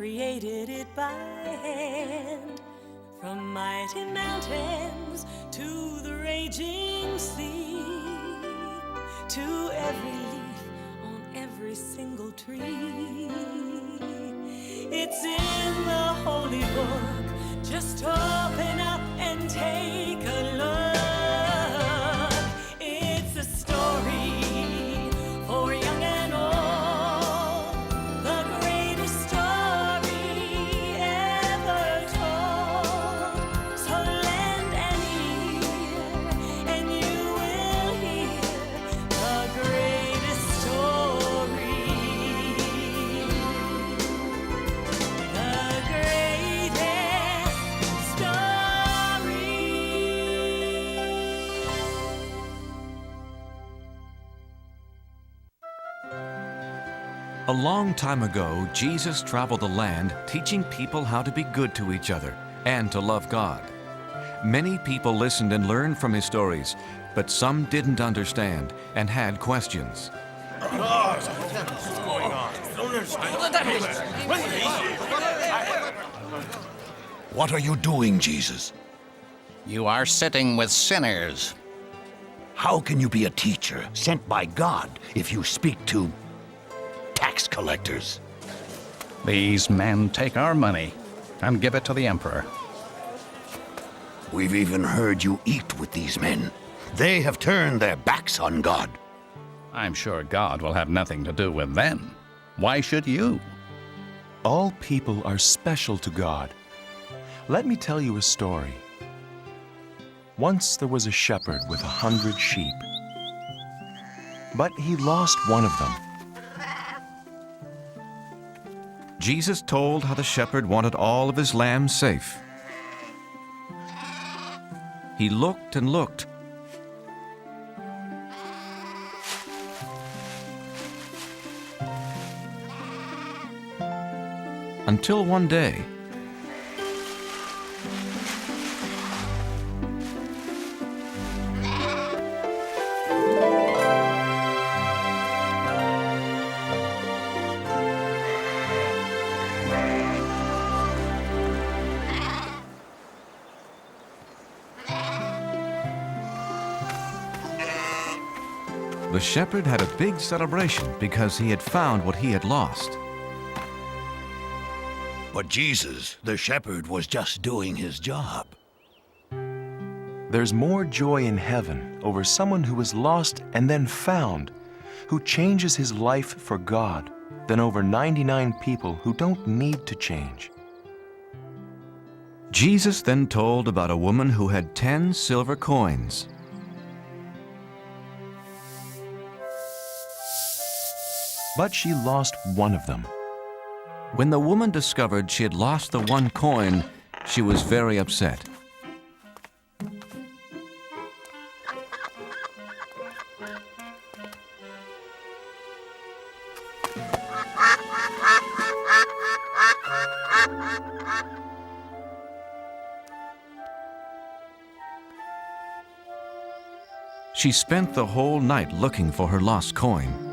created it by hand. From mighty mountains to the raging sea, to every leaf on every single tree. It's in the holy book. Just open up and take a look. It's a story for young and old, the greatest story ever told. So lend an ear and you will hear the greatest story. The greatest story. A long time ago, Jesus traveled the land teaching people how to be good to each other and to love God. Many people listened and learned from his stories, but some didn't understand and had questions. What are you doing, Jesus? You are sitting with sinners. How can you be a teacher sent by God if you speak to tax collectors? These men take our money and give it to the emperor. We've even heard you eat with these men. They have turned their backs on God. I'm sure God will have nothing to do with them. Why should you? All people are special to God. Let me tell you a story. Once there was a shepherd with 100 sheep, but he lost one of them. Jesus told how the shepherd wanted all of his lambs safe. He looked and looked, until one day, the shepherd had a big celebration because he had found what he had lost. But Jesus, the shepherd, was just doing his job. There's more joy in heaven over someone who was lost and then found, who changes his life for God, than over 99 people who don't need to change. Jesus then told about a woman who had 10 silver coins. But she lost one of them. When the woman discovered she had lost the one coin, she was very upset. She spent the whole night looking for her lost coin.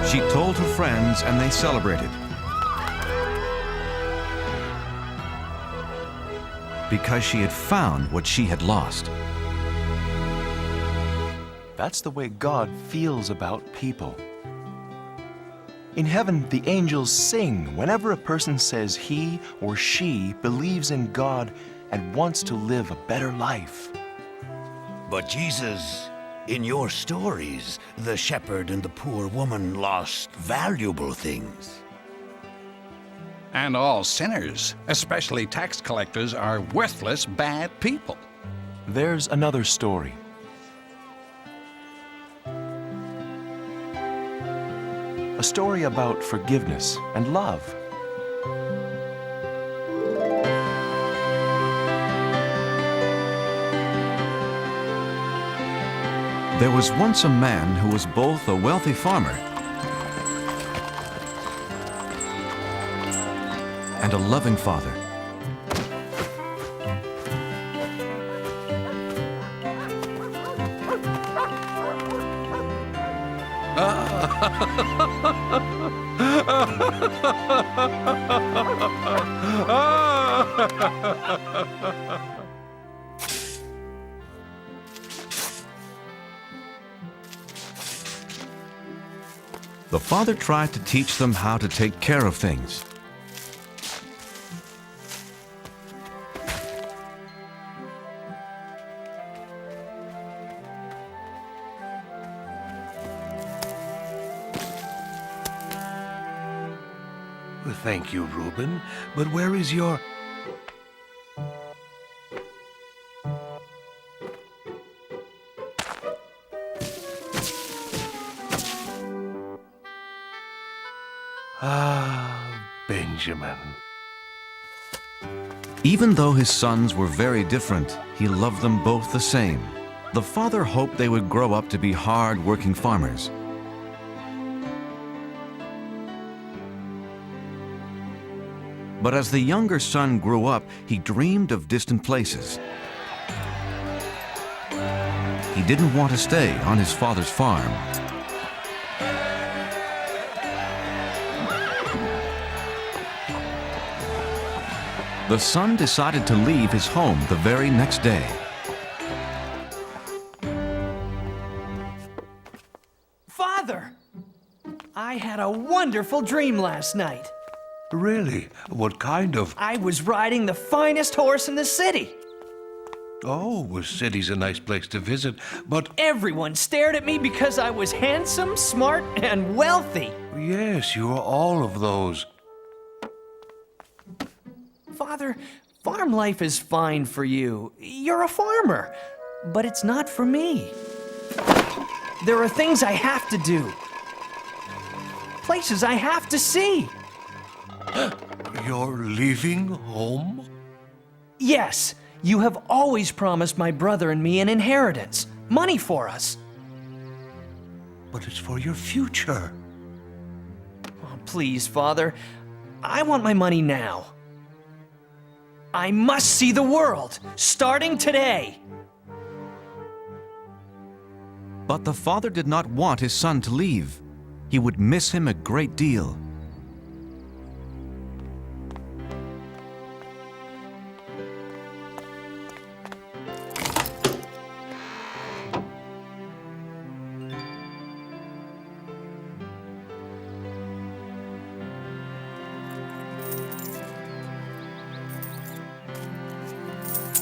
She told her friends and they celebrated. Because she had found what she had lost. That's the way God feels about people. In heaven, the angels sing whenever a person says he or she believes in God and wants to live a better life. But Jesus, in your stories, the shepherd and the poor woman lost valuable things. And all sinners, especially tax collectors, are worthless, bad people. There's another story. A story about forgiveness and love. There was once a man who was both a wealthy farmer and a loving father. The father tried to teach them how to take care of things. Thank you, Reuben. But where is your... Benjamin. Even though his sons were very different, he loved them both the same. The father hoped they would grow up to be hard-working farmers. But as the younger son grew up, he dreamed of distant places. He didn't want to stay on his father's farm. The son decided to leave his home the very next day. Father! I had a wonderful dream last night. Really? What kind of... I was riding the finest horse in the city. Oh, the city's a nice place to visit, but... Everyone stared at me because I was handsome, smart, and wealthy. Yes, you are all of those. Father, farm life is fine for you. You're a farmer, but it's not for me. There are things I have to do. Places I have to see. You're leaving home? Yes, you have always promised my brother and me an inheritance, money for us. But it's for your future. Oh, please, Father, I want my money now. I must see the world, starting today. But the father did not want his son to leave. He would miss him a great deal.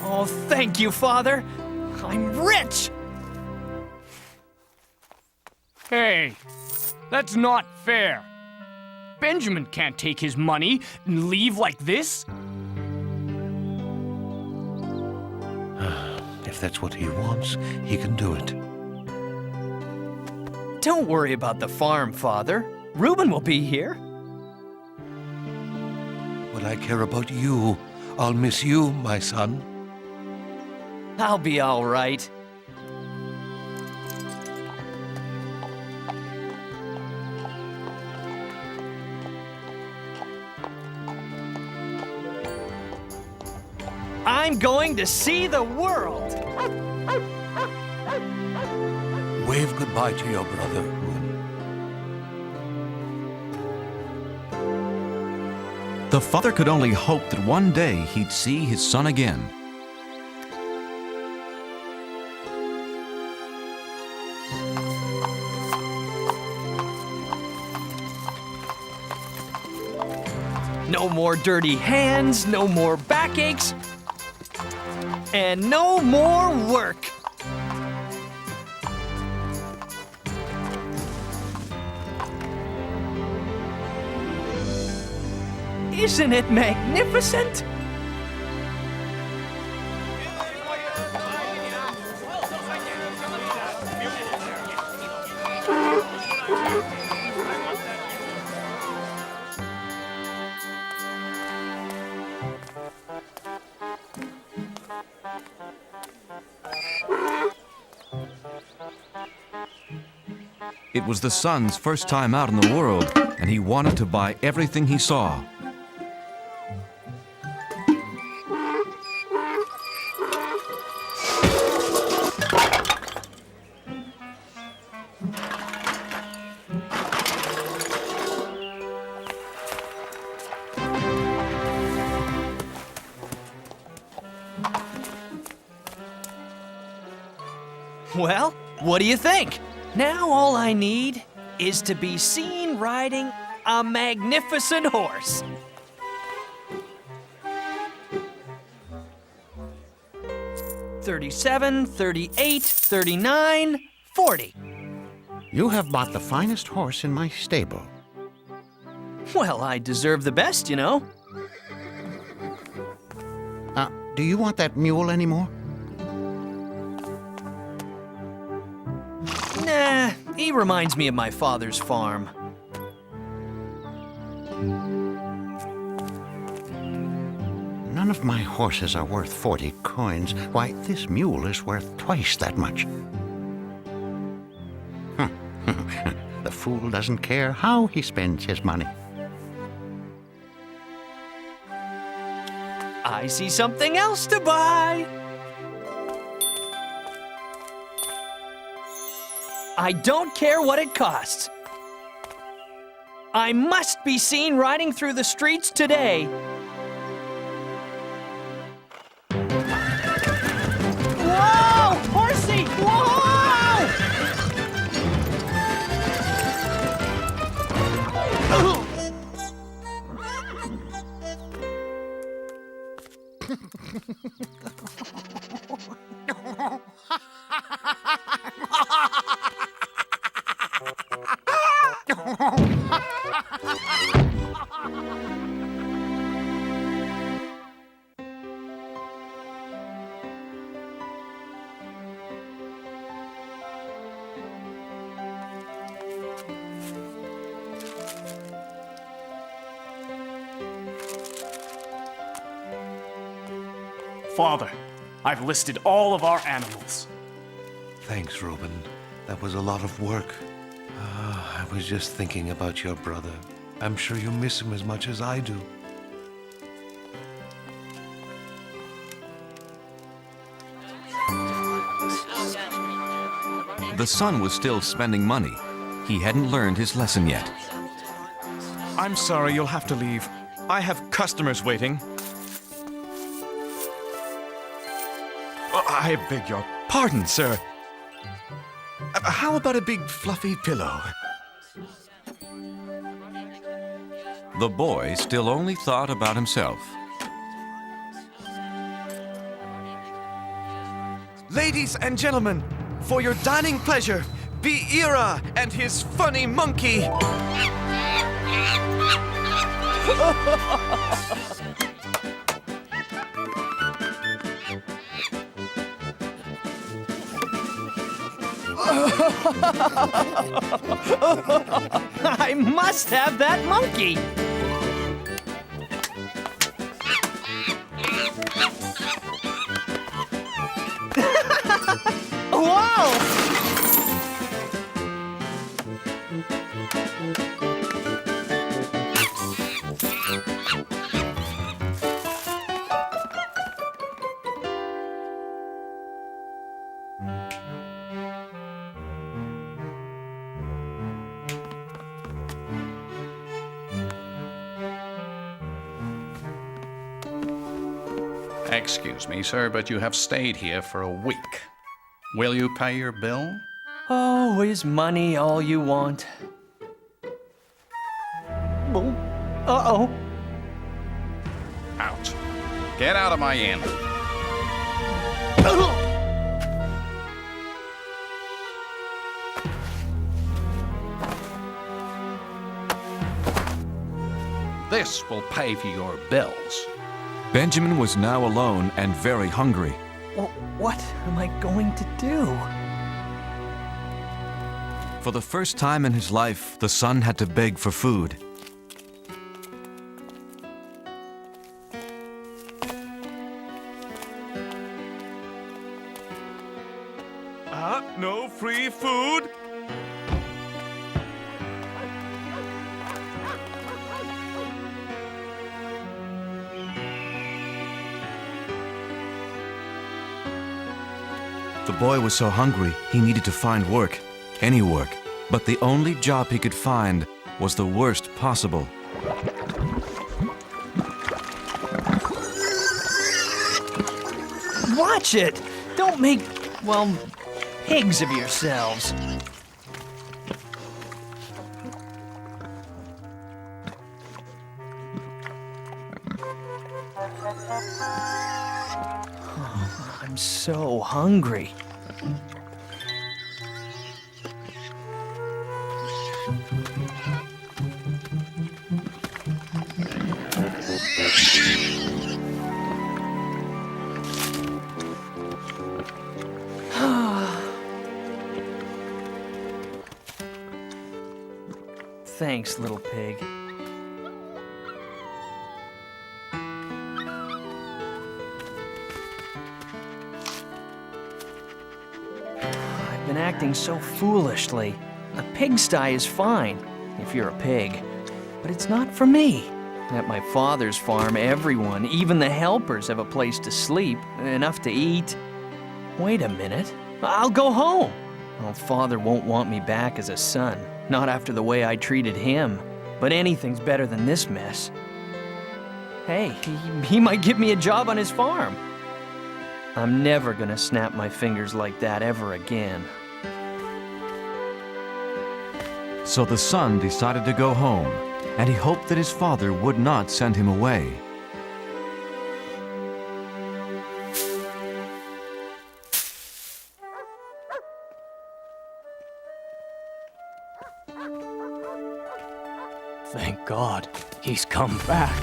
Oh, thank you, Father. I'm rich. Hey, that's not fair. Benjamin can't take his money and leave like this. If that's what he wants, he can do it. Don't worry about the farm, Father. Reuben will be here. But I care about you. I'll miss you, my son. I'll be all right. I'm going to see the world. Wave goodbye to your brother, Reuben. The father could only hope that one day he'd see his son again. No more dirty hands, no more backaches, and no more work. Isn't it magnificent? It was the son's first time out in the world, and he wanted to buy everything he saw. Well, what do you think? Now all I need is to be seen riding a magnificent horse. $37, $38, $39, $40. You have bought the finest horse in my stable. Well, I deserve the best, you know. Do you want that mule anymore? Nah, he reminds me of my father's farm. None of my horses are worth 40 coins. Why, this mule is worth twice that much. The fool doesn't care how he spends his money. I see something else to buy. I don't care what it costs. I must be seen riding through the streets today. Whoa! Horsey! Whoa! Father, I've listed all of our animals. Thanks, Reuben. That was a lot of work. I was just thinking about your brother. I'm sure you miss him as much as I do. The son was still spending money. He hadn't learned his lesson yet. I'm sorry, you'll have to leave. I have customers waiting. I beg your pardon, sir. How about a big fluffy pillow? The boy still only thought about himself. Ladies and gentlemen, for your dining pleasure, Biginner and his funny monkey. I must have that monkey. Whoa! Excuse me, sir, but you have stayed here for a week. Will you pay your bill? Oh, is money all you want? Uh-oh. Out. Get out of my inn. this will pay for your bills. Benjamin was now alone and very hungry. What am I going to do? For the first time in his life, the son had to beg for food. No free food? The boy was so hungry, he needed to find work, any work. But the only job he could find was the worst possible. Watch it! Don't make, well, pigs of yourselves. Oh, I'm so hungry. Thanks, little pig. I've been acting so foolishly. A pigsty is fine, if you're a pig. But it's not for me. At my father's farm, everyone, even the helpers, have a place to sleep, enough to eat. Wait a minute. I'll go home. Well, father won't want me back as a son. Not after the way I treated him. But anything's better than this mess. Hey, he might give me a job on his farm. I'm never gonna snap my fingers like that ever again. So the son decided to go home, and he hoped that his father would not send him away. Thank God, he's come back.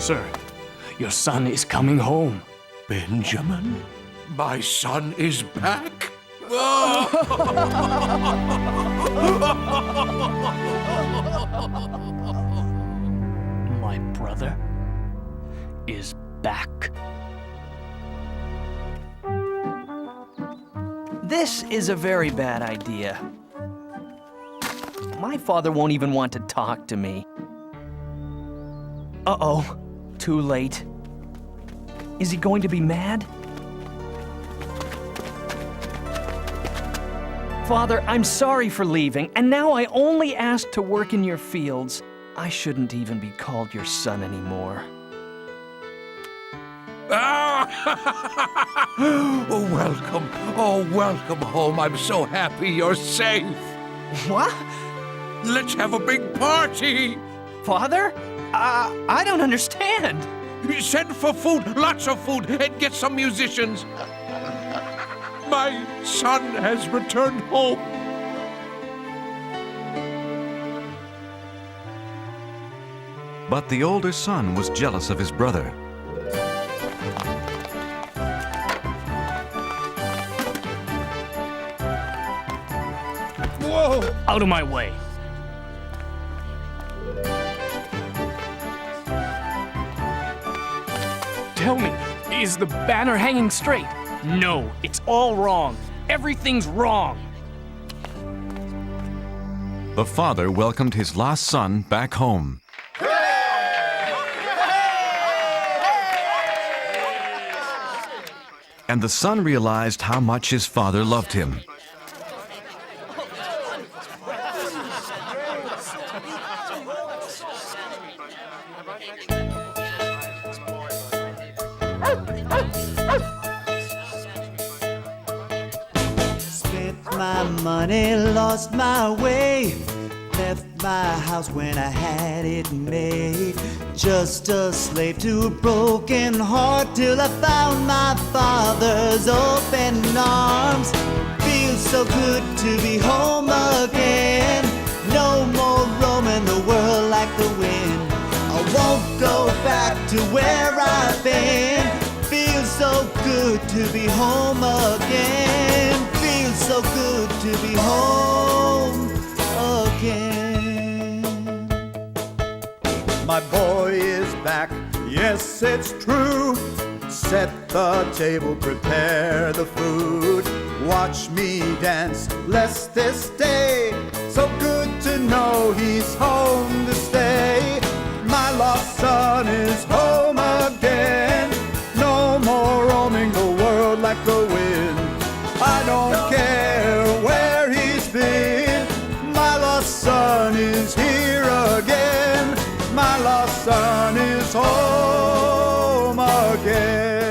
Sir, your son is coming home. Benjamin? My son is back? My brother is back. This is a very bad idea. My father won't even want to talk to me. Uh-oh, too late. Is he going to be mad? Father, I'm sorry for leaving, and now I only ask to work in your fields. I shouldn't even be called your son anymore. Oh, welcome. Oh, welcome home. I'm so happy you're safe. What? Let's have a big party. Father? I don't understand. Send for food, lots of food, and get some musicians. My son has returned home. But the older son was jealous of his brother. Whoa! Out of my way. Tell me, is the banner hanging straight? No, it's all wrong. Everything's wrong. The father welcomed his lost son back home. And the son realized how much his father loved him. Spent my money, lost my way, left my house when I had it made. Just a slave to a broken heart till I found my father's open arms. Feels so good to be home again. No more roaming the world like the wind. I won't go back to where I've been. Feels so good to be home again. Feels so good to be home again. My boy is back, yes, it's true. Set the table, prepare the food. Watch me dance, bless this day. So good to know he's home to stay. My lost son is home again. No more roaming the world like the wind. I don't care where he's been. My lost son is here again. My lost son is home again.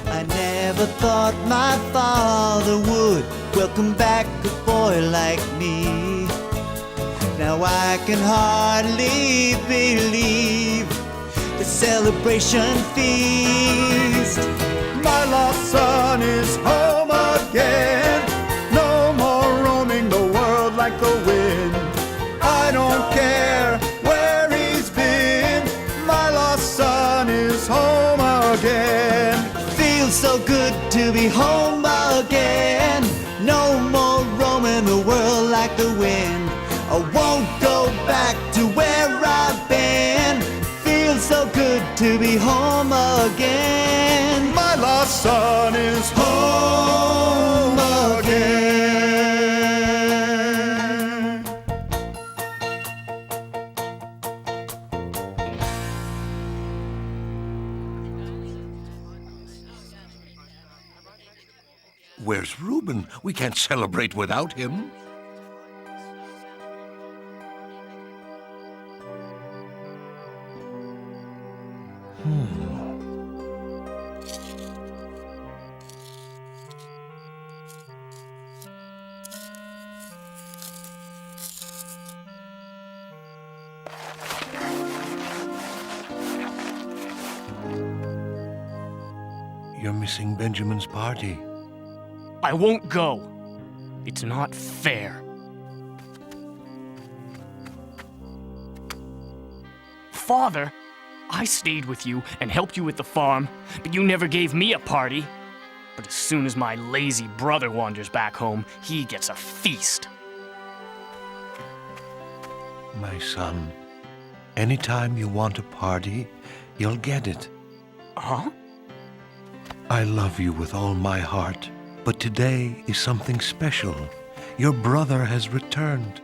I never thought my father would welcome back a boy like me. Now I can hardly believe the celebration feast. My lost son is home again. No more roaming the world like the wind. I don't care where he's been. My lost son is home again. Feels so good to be home again. No more roaming the world like the wind. I won't go back to where I've been. Feels so good to be home again. My lost son is home again. Where's Reuben? We can't celebrate without him. You're missing Benjamin's party. I won't go. It's not fair. Father, I stayed with you and helped you with the farm, but you never gave me a party. But as soon as my lazy brother wanders back home, he gets a feast. My son, anytime you want a party, you'll get it. Huh? I love you with all my heart, but today is something special. Your brother has returned.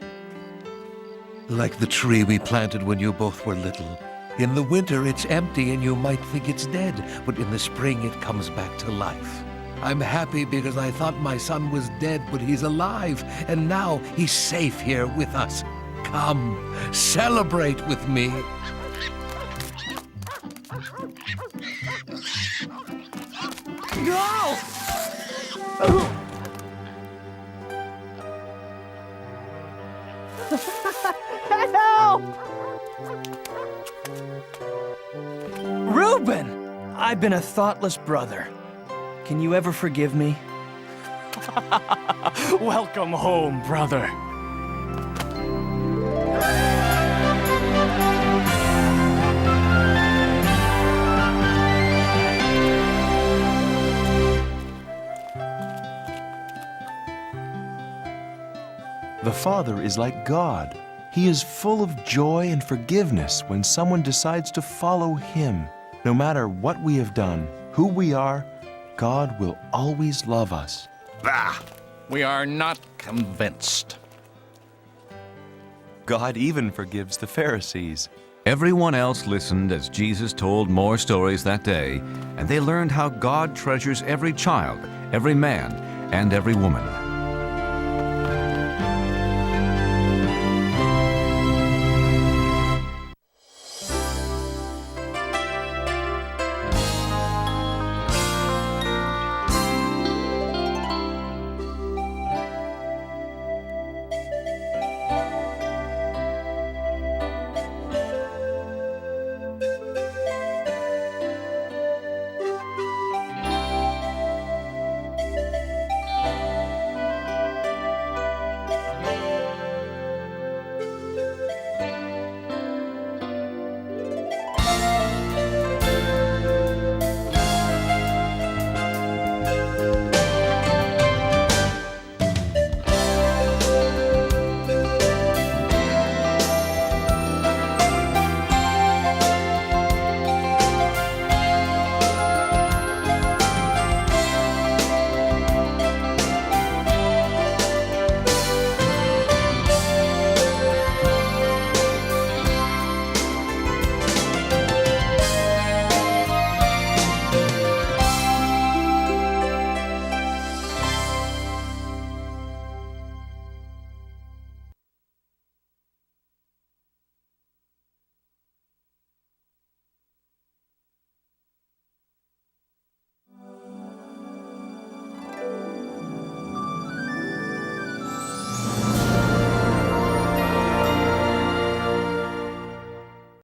Like the tree we planted when you both were little. In the winter, it's empty and you might think it's dead, but in the spring, it comes back to life. I'm happy because I thought my son was dead, but he's alive, and now he's safe here with us. Come, celebrate with me. No! Help! Reuben! I've been a thoughtless brother. Can you ever forgive me? Welcome home, brother. The Father is like God. He is full of joy and forgiveness when someone decides to follow Him. No matter what we have done, who we are, God will always love us. Bah! We are not convinced. God even forgives the Pharisees. Everyone else listened as Jesus told more stories that day, and they learned how God treasures every child, every man, and every woman.